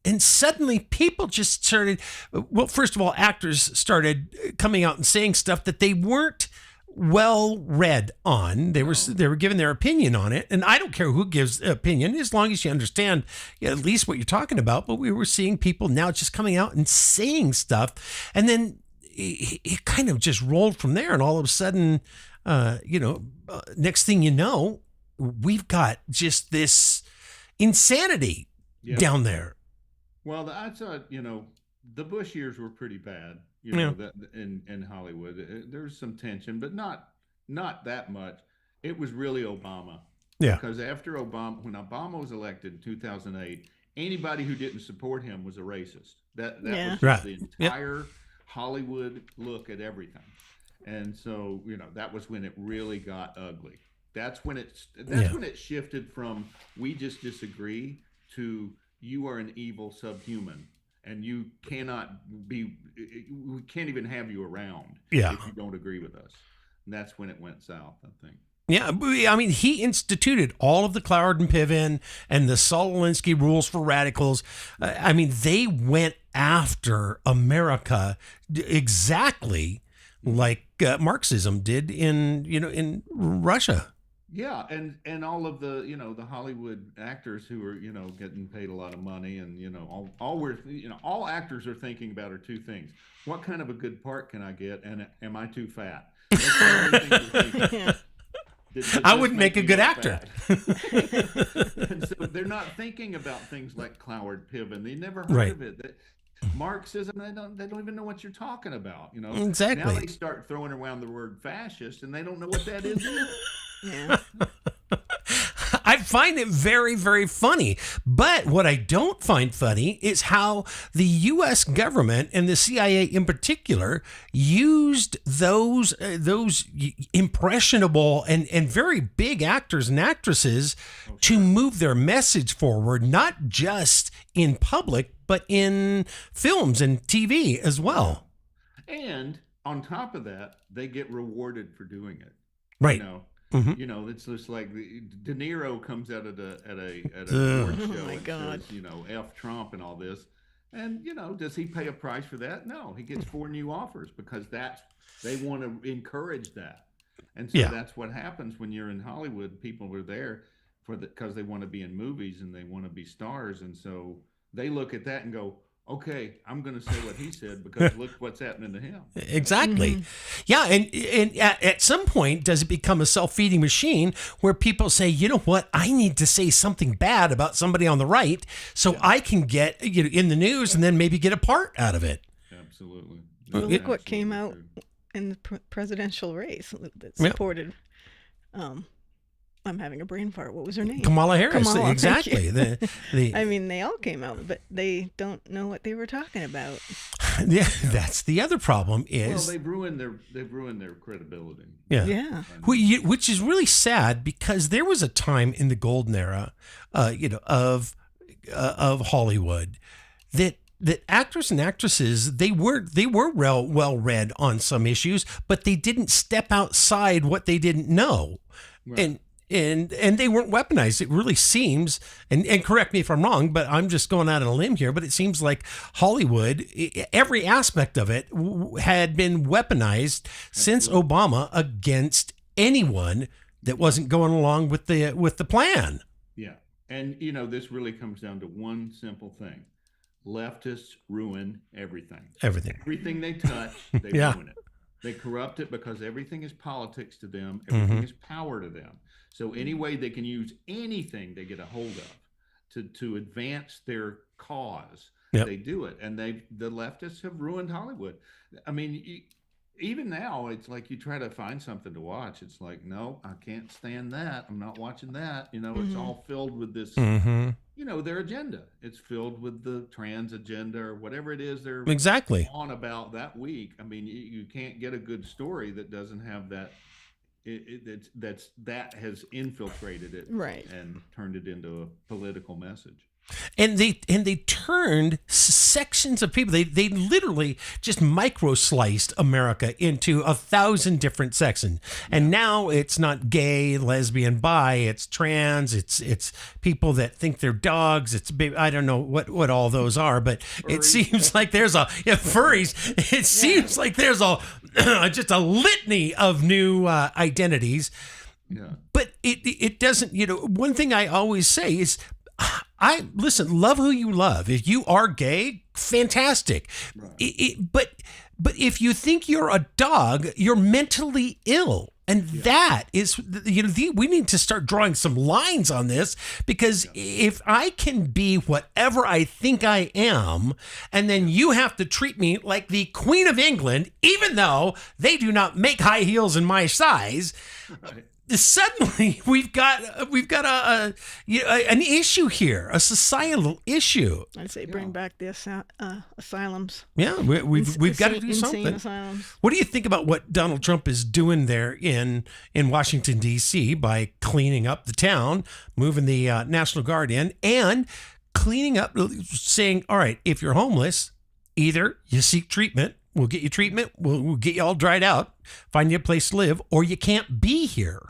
And suddenly people just started, well, first of all, actors started coming out and saying stuff that they weren't well read on. They were giving their opinion on it. And I don't care who gives opinion, as long as you understand at least what you're talking about. But we were seeing people now just coming out and saying stuff. And then it kind of just rolled from there. And all of a sudden, next thing you know, we've got just this insanity down there. Well, I thought, the Bush years were pretty bad, that in Hollywood. There's some tension, but not that much. It was really Obama. Yeah. Because after Obama, when Obama was elected in 2008, anybody who didn't support him was a racist. That was just the entire Hollywood look at everything. And so, that was when it really got ugly. That's when it shifted from we just disagree to you are an evil subhuman and you cannot be, we can't even have you around if you don't agree with us. And that's when it went south, I think. Yeah, I mean, he instituted all of the Cloward and Piven and the Saul Alinsky rules for radicals. I mean, they went after America exactly like Marxism did in Russia. Yeah, and all of the the Hollywood actors who are getting paid a lot of money, and all actors are thinking about are two things: what kind of a good part can I get, and am I too fat? That's the only thing they're thinking. I wouldn't make a good actor. And so they're not thinking about things like Cloward Piven. They never heard of it. Marxism, they don't even know what you're talking about. You know, Exactly. now they start throwing around the word fascist, and they don't know what that is either. Yeah. I find it very, very funny. But what I don't find funny is how the U.S. government and the CIA in particular used those impressionable and very big actors and actresses to move their message forward, not just in public, but in films and TV as well. And on top of that, they get rewarded for doing it. Right. You know, Mm-hmm. it's just like De Niro comes out at a award show my and God. says, F Trump and all this. And, does he pay a price for that? No, he gets 4 new offers because they want to encourage that. And so that's what happens when you're in Hollywood. People are there because they want to be in movies and they want to be stars. And so they look at that and go, okay, I'm going to say what he said because look what's happening to him. Exactly. Mm-hmm. Yeah. And at some point, does it become a self-feeding machine where people say, you know what, I need to say something bad about somebody on the right so I can get in the news and then maybe get a part out of it. Absolutely. Well, That's look what came absolutely out true. in the presidential race that supported. I'm having a brain fart. What was her name? Kamala Harris. Kamala, thank Exactly. you. I mean, they all came out, but they don't know what they were talking about. Yeah, that's the other problem is Well, they've ruined their credibility. Yeah. Which is really sad because there was a time in the golden era, of Hollywood that actors and actresses they were well read on some issues, but they didn't step outside what they didn't know, Right. and they weren't weaponized. It really seems, and correct me if I'm wrong, but I'm just going out on a limb here, but it seems like Hollywood, every aspect of it had been weaponized since Obama against anyone that wasn't going along with the plan. Yeah. And this really comes down to one simple thing. Leftists ruin everything. Everything they touch, they ruin it. They corrupt it because everything is politics to them. Everything is power to them. So any way they can use anything they get a hold of to advance their cause, they do it. And the leftists have ruined Hollywood. I mean, even now, it's like you try to find something to watch. It's like, no, I can't stand that. I'm not watching that. It's all filled with this, their agenda. It's filled with the trans agenda or whatever it is they're on about that week. I mean, you can't get a good story that doesn't have that. That has infiltrated it, Right, and turned it into a political message. And they turned sections of people. They literally just micro sliced America into 1,000 different sections. And now it's not gay, lesbian, bi. It's trans. It's people that think they're dogs. It's I don't know what all those are, but it seems like there's furries. It seems like there's just a litany of new identities. Yeah. But it doesn't. One thing I always say is, love who you love. If you are gay, fantastic. Right. But if you think you're a dog, you're mentally ill. And that is, we need to start drawing some lines on this, because if I can be whatever I think I am, and then you have to treat me like the Queen of England, even though they do not make high heels in my size. Right. Suddenly we've got an issue here, a societal issue. I'd say bring back the asylums. Yeah, we've got to do something. Asylums. What do you think about what Donald Trump is doing there in Washington, D.C. by cleaning up the town, moving the National Guard in, and cleaning up, saying, all right, if you're homeless, either you seek treatment, we'll get you treatment, we'll get you all dried out, find you a place to live, or you can't be here.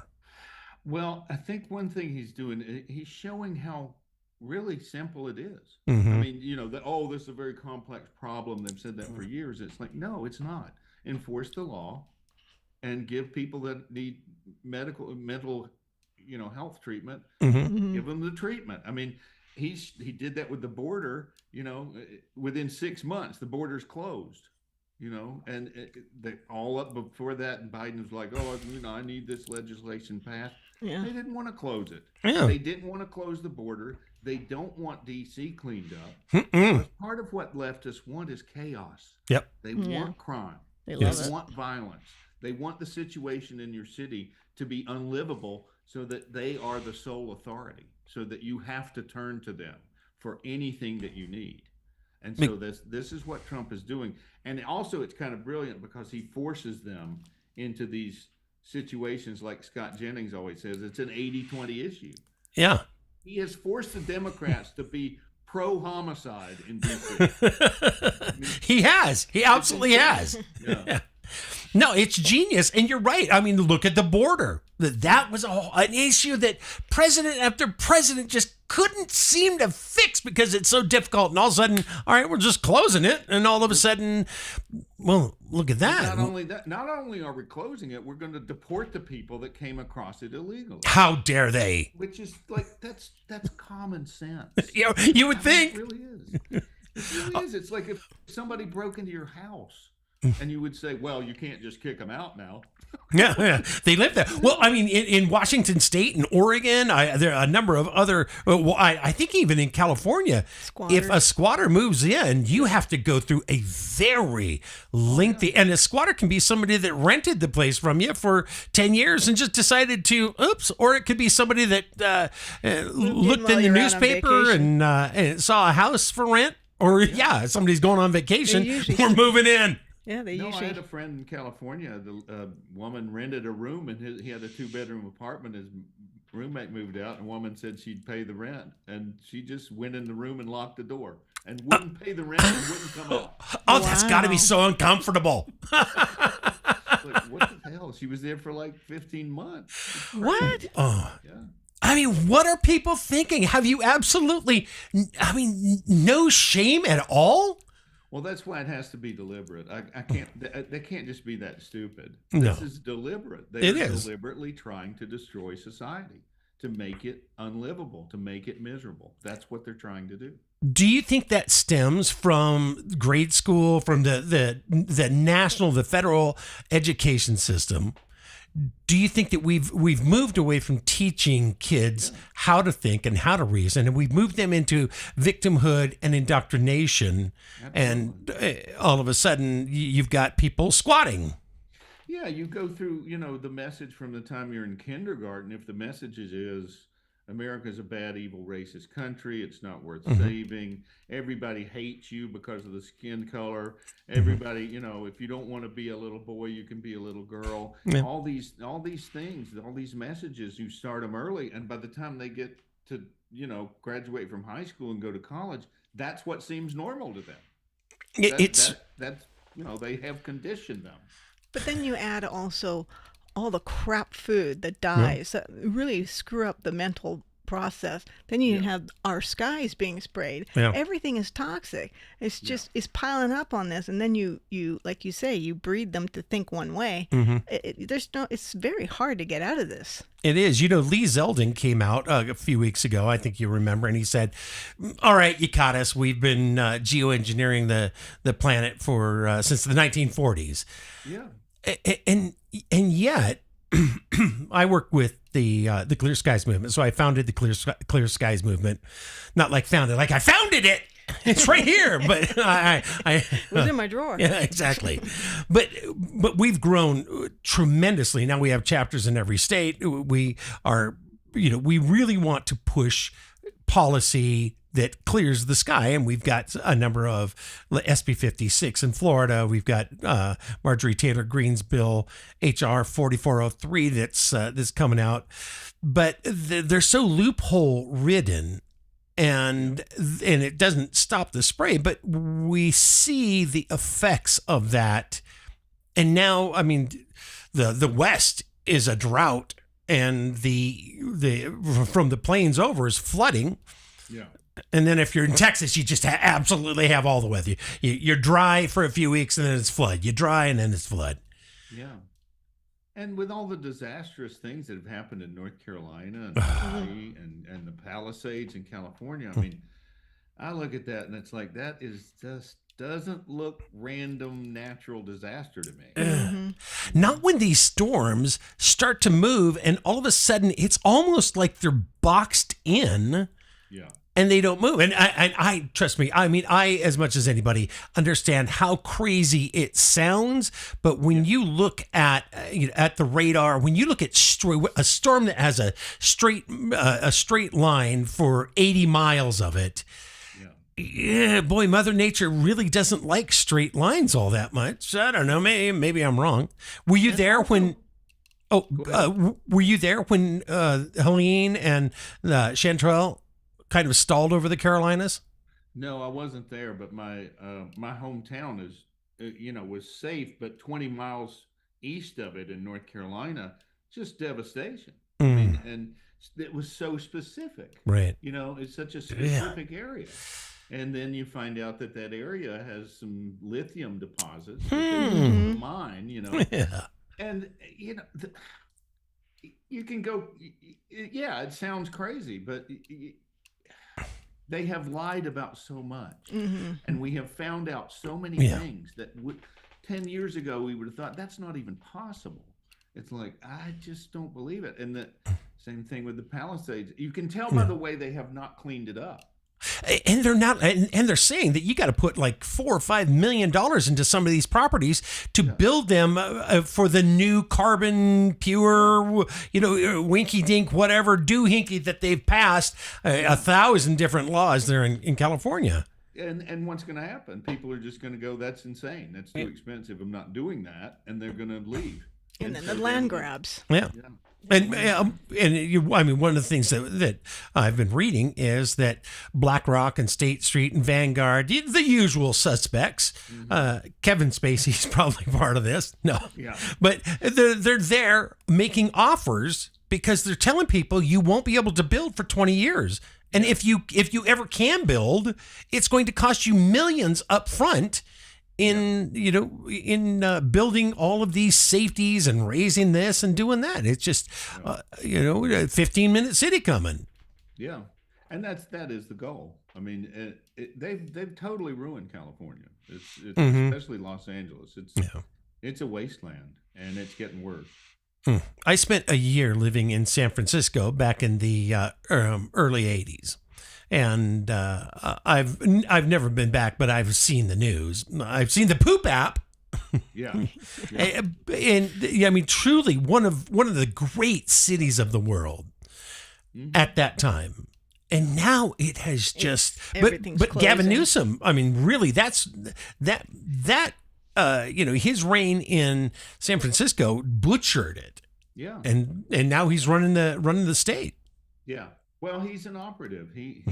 Well, I think one thing he's doing, he's showing how really simple it is. Mm-hmm. I mean, this is a very complex problem. They've said that for years. It's like, no, it's not. Enforce the law and give people that need mental, health treatment, give them the treatment. I mean, he did that with the border, within 6 months, the border's closed. And all up before that, and Biden was like, I need this legislation passed. Yeah. They didn't want to close it. Yeah. They didn't want to close the border. They don't want DC cleaned up. Mm-mm. Because part of what leftists want is chaos. Yep. They Yeah. want crime. They They love it. want violence. They want the situation in your city to be unlivable so that they are the sole authority, so that you have to turn to them for anything that you need. And so this is what Trump is doing. And also it's kind of brilliant because he forces them into these situations like Scott Jennings always says, it's an 80-20 issue. Yeah. He has forced the Democrats to be pro-homicide in DC. He has. He absolutely has. Yeah. No, it's genius. And you're right. I mean, look at the border. That was an issue that president after president just couldn't seem to fix because it's so difficult. And all of a sudden, all right, we're just closing it. And all of a sudden, well, look at that. Not only are we closing it, we're going to deport the people that came across it illegally. How dare they? Which is like, that's common sense. You would think. It really is. It really is. It's like if somebody broke into your house and you would say, well, you can't just kick them out now. Yeah, they live there. Well, I mean, in Washington State and Oregon, there are a number of other. Well, I think even in California, Squatters. if a squatter moves in, you have to go through a very lengthy. And a squatter can be somebody that rented the place from you for 10 years and just decided to, or it could be somebody that looked in the newspaper and saw a house for rent. Or somebody's going on vacation. We're moving in. Yeah, they usually. I had a friend in California. The woman rented a room, and he had a 2-bedroom apartment. His roommate moved out, and the woman said she'd pay the rent, and she just went in the room and locked the door and wouldn't pay the rent and wouldn't come out. Oh, that's got to be so uncomfortable. Like, what the hell? She was there for like 15 months. What? Oh. Yeah. I mean, what are people thinking? Have you no shame at all? Well, that's why it has to be deliberate. I can't. They can't just be that stupid. No. This is deliberate. It They're is. deliberately trying to destroy society, to make it unlivable, to make it miserable. That's what they're trying to do. Do you think that stems from grade school, from the national, the federal education system? Do you think that we've moved away from teaching kids how to think and how to reason, and we've moved them into victimhood and indoctrination, and all of a sudden you've got people squatting? Yeah, you go through, the message from the time you're in kindergarten. If the message is America's a bad, evil, racist country, it's not worth saving. Everybody hates you because of the skin color. Everybody, if you don't want to be a little boy, you can be a little girl. Yeah. All these things, all these messages, you start them early, and by the time they get to, graduate from high school and go to college, that's what seems normal to them. That's they have conditioned them. But then you add also all the crap food that dies that really screw up the mental process. Then you have our skies being sprayed. Yeah. Everything is toxic. It's just it's piling up on this, and then you like you say, you breed them to think one way. It's very hard to get out of this. It is. Lee Zeldin came out a few weeks ago, I think you remember, and he said, all right, you caught us. We've been geoengineering the planet for since the 1940s. Yeah. And yet, I work with the Clear Skies movement, so I founded the Clear Skies movement. Not like founded, like I founded it. It's right here, but I It was in my drawer. Yeah, exactly. But we've grown tremendously. Now we have chapters in every state. We are, we really want to push policy that clears the sky, and we've got a number of SB 56 in Florida. We've got Marjorie Taylor Greene's bill, HR 4403 that's coming out, but they're so loophole ridden, and it doesn't stop the spray. But we see the effects of that, and now the West is a drought, and the from the plains over is flooding. Yeah. And then if you're in Texas, you just absolutely have all the weather. You're dry for a few weeks, and then it's flood. You're dry, and then it's flood. Yeah. And with all the disastrous things that have happened in North Carolina and Hawaii and the Palisades in California, I look at that, and it's like, that is just doesn't look random natural disaster to me. Not when these storms start to move, and all of a sudden, it's almost like they're boxed in. Yeah. and they don't move. And I trust me. I mean, I, as much as anybody, understand how crazy it sounds. But when you look at the radar, when you look at a storm that has a straight line for 80 miles of it, yeah, boy, Mother Nature really doesn't like straight lines all that much. I don't know. Maybe I'm wrong. Were you there when? Were you there when Helene and Chanterelle kind of stalled over the Carolinas? No, I wasn't there, but my hometown is was safe, but 20 miles east of it in North Carolina, just devastation. I mean, and it was so specific. Right. It's such a specific area. And then you find out that area has some lithium deposits that they mine, Yeah. And, you can go, yeah, it sounds crazy, but they have lied about so much. And we have found out so many things that 10 years ago we would have thought that's not even possible. It's like, I just don't believe it. And the same thing with the Palisades. You can tell by the way they have not cleaned it up. And they're not, and they're saying that you got to put like $4 or $5 million into some of these properties to build them for the new carbon pure, winky dink, whatever doohickey that they've passed 1,000 different laws there in California. And what's going to happen? People are just going to go, that's insane. That's too expensive. I'm not doing that. And they're going to leave. And then the land grabs. Yeah. And I mean, one of the things that I've been reading is that BlackRock and State Street and Vanguard, the usual suspects, Kevin Spacey's probably part of this. No, but they're there making offers because they're telling people you won't be able to build for 20 years. And if you ever can build, it's going to cost you millions up front in building all of these safeties and raising this and doing that. It's just a 15-minute city coming. Yeah, and that is the goal. I mean, they've totally ruined California. It's especially Los Angeles. It's a wasteland, and it's getting worse. I spent a year living in San Francisco back in the early 80s. And I've never been back, but I've seen the news. I've seen the poop app. And I mean, truly one of the great cities of the world at that time. And now it has just. But Gavin Newsom, I mean, really, that's his reign in San Francisco butchered it. Yeah. And now he's running the state. Yeah. Well, he's an operative. He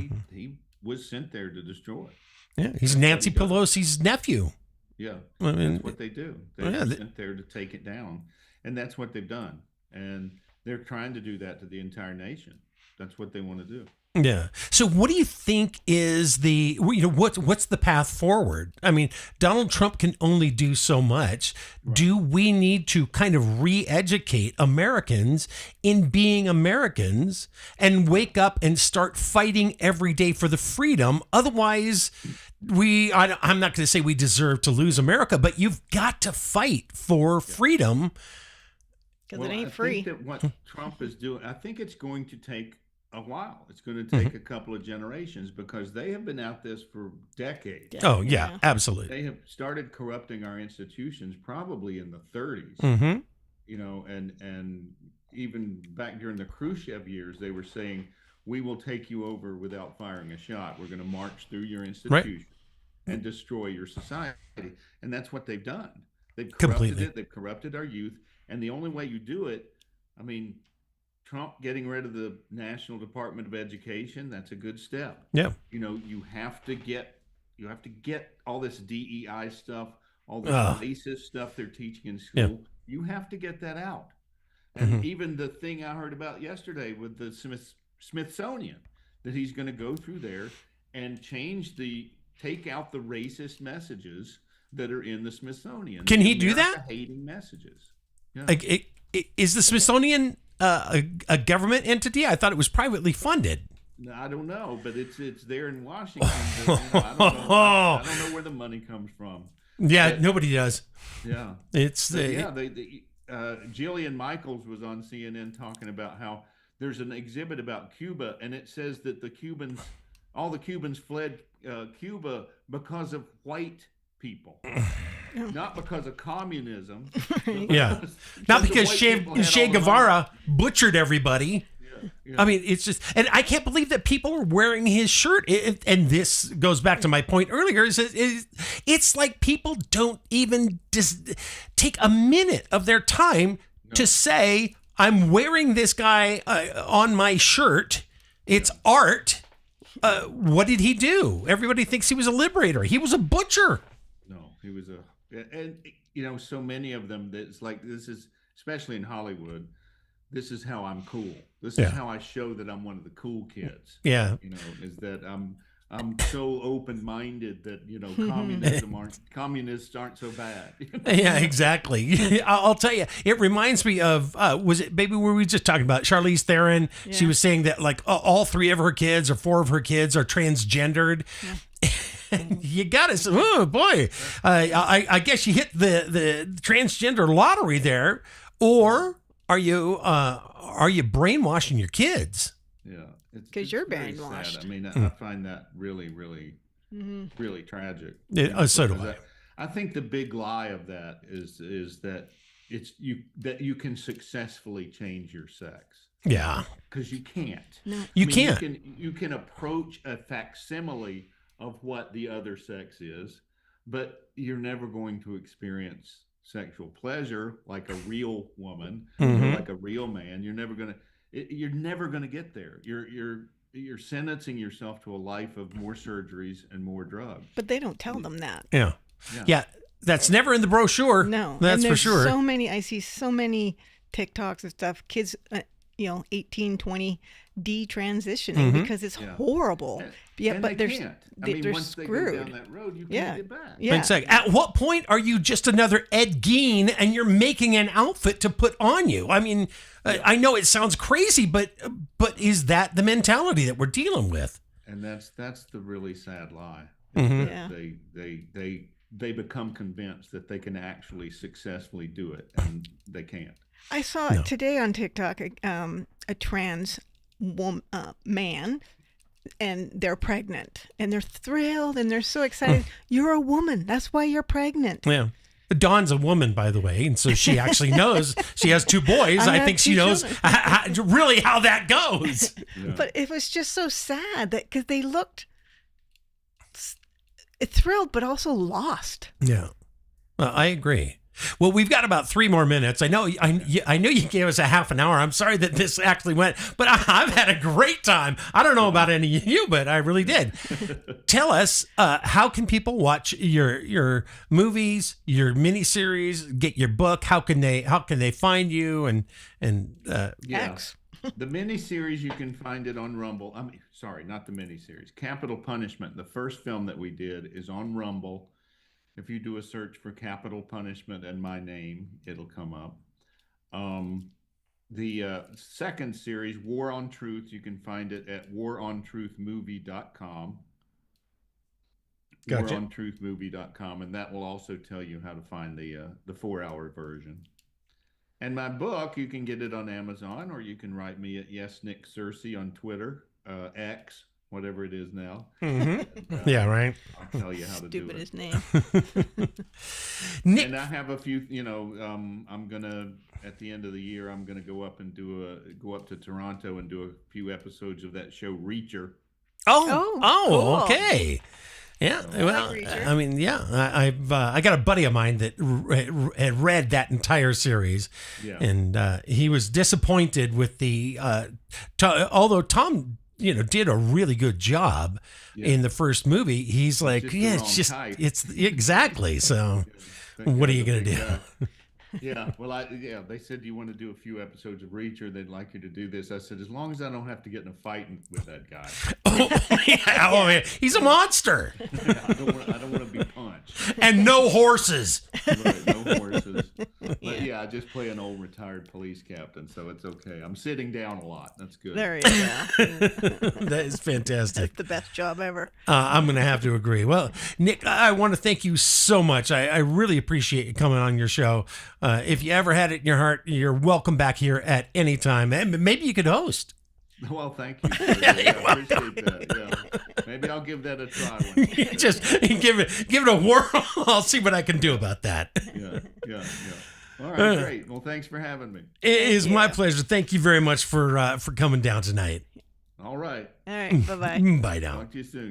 was sent there to destroy. Yeah, he's Nancy Pelosi's nephew. Yeah, I mean, that's what they do. They're sent there to take it down, and that's what they've done. And they're trying to do that to the entire nation. That's what they want to do. Yeah. So what do you think is what's the path forward? I mean, Donald Trump can only do so much. Right. Do we need to kind of re-educate Americans in being Americans and wake up and start fighting every day for the freedom? Otherwise, I'm not going to say we deserve to lose America, but you've got to fight for freedom. Because it ain't free. I think that what Trump is doing, I think it's going to take a while. It's going to take a couple of generations because they have been at this for decades. Oh, yeah, absolutely. They have started corrupting our institutions probably in the 30s. And even back during the Khrushchev years, they were saying, we will take you over without firing a shot. We're going to march through your institution and destroy your society. And that's what they've done. They've corrupted it. They've corrupted our youth. And the only way you do it, I mean, Trump getting rid of the National Department of Education, that's a good step. Yeah. You have to get all this DEI stuff, all this racist stuff they're teaching in school. Yeah. You have to get that out. And even the thing I heard about yesterday with the Smithsonian, that he's going to go through there and take out the racist messages that are in the Smithsonian. Can he do that? Hating messages. Yeah. Is the Smithsonian a government entity? I thought it was privately funded. No, I don't know, but it's there in Washington. I don't know where the money comes from. Yeah, but nobody does. Yeah, Jillian Michaels was on CNN talking about how there's an exhibit about Cuba, and it says that the Cubans all the Cubans fled Cuba because of white people, not because of communism. Yeah, not because Che Guevara butchered everybody. Yeah. I mean, it's just, and I can't believe that people are wearing his shirt. And this goes back to my point earlier. It's like people don't even just take a minute of their time to say, I'm wearing this guy on my shirt. It's art. What did he do? Everybody thinks he was a liberator. He was a butcher. No, he was and so many of them, it's like, this is, especially in Hollywood, this is how I'm cool. This is how I show that I'm one of the cool kids. Yeah. Is that I'm so open-minded that, communists aren't so bad. Yeah, exactly. I'll tell you, it reminds me of, was it Baby, were we just talking about Charlize Theron? Yeah. She was saying that like all 3 of her kids or 4 of her kids are transgendered. Yeah. You got to say, oh boy, I guess you hit the transgender lottery there. Or are you brainwashing your kids? Yeah. Because you're brainwashed. Sad. I mean, I find that really, really, really tragic. So do I. I think the big lie of that is that that you can successfully change your sex. Yeah. Because you can't. No. You can't. You can approach a facsimile of what the other sex is, but you're never going to experience sexual pleasure like a real woman or like a real man. You're never going to get there. You're sentencing yourself to a life of more surgeries and more drugs. But they don't tell them that. Yeah. That's never in the brochure. No, that's for sure. I see so many TikToks and stuff. Kids, 18, 20, detransitioning because it's horrible. But they're can't. they're once screwed. They go down that road, you can't get back. Yeah. Exactly. At what point are you just another Ed Gein and you're making an outfit to put on you? I mean, I know it sounds crazy, but is that the mentality that we're dealing with? And that's the really sad lie. They become convinced that they can actually successfully do it, and they can't. I saw today on TikTok a trans man, and they're pregnant, and they're thrilled, and they're so excited. You're a woman. That's why you're pregnant. Yeah. Dawn's a woman, by the way, and so she actually knows. She has 2 boys. I think she knows really how that goes. Yeah. But it was just so sad that because they looked thrilled, but also lost. Yeah. Well, I agree. Well, we've got about 3 more minutes. I know you gave us a half an hour. I'm sorry that this actually went, but I've had a great time. I don't know about any of you, but I really did. Tell us, how can people watch your movies, your miniseries, get your book? How can they find you? And X. The miniseries, you can find it on Rumble. Sorry, not the miniseries. Capital Punishment, the first film that we did, is on Rumble. If you do a search for Capital Punishment and my name, it'll come up. The second series, War on Truth, you can find it at warontruthmovie.com. Gotcha. Warontruthmovie.com, and that will also tell you how to find the 4-hour version. And my book, you can get it on Amazon, or you can write me at Nick Searcy on Twitter, X, whatever it is now. Yeah, right. I'll tell you how to do it. Stupidest name. Nick, and I have a few. I'm gonna at the end of the year, I'm gonna go up and go up to Toronto and do a few episodes of that show Reacher. Oh, cool. Okay. Yeah, well, Reacher. I mean, I got a buddy of mine that had read that entire series, and he was disappointed with the. Although Tom, did a really good job in the first movie. He's like, it's exactly. So, what are you gonna do? Yeah, well, they said, do you want to do a few episodes of Reacher? They'd like you to do this. I said, as long as I don't have to get in a fight with that guy. Yeah, he's a monster. Yeah, I don't want to be punched. And no horses. Right, no horses. But I just play an old retired police captain, so it's okay. I'm sitting down a lot. That's good. There you go. That is fantastic. That's the best job ever. I'm going to have to agree. Well, Nick, I want to thank you so much. I really appreciate you coming on your show. If you ever had it in your heart, you're welcome back here at any time. And maybe you could host. Well, thank you. I appreciate that. Yeah. Maybe I'll give that a try. One day. Just give it a whirl. I'll see what I can do about that. Yeah. All right, great. Well, thanks for having me. It is my pleasure. Thank you very much for coming down tonight. All right. All right. Bye-bye. Bye now. Talk to you soon.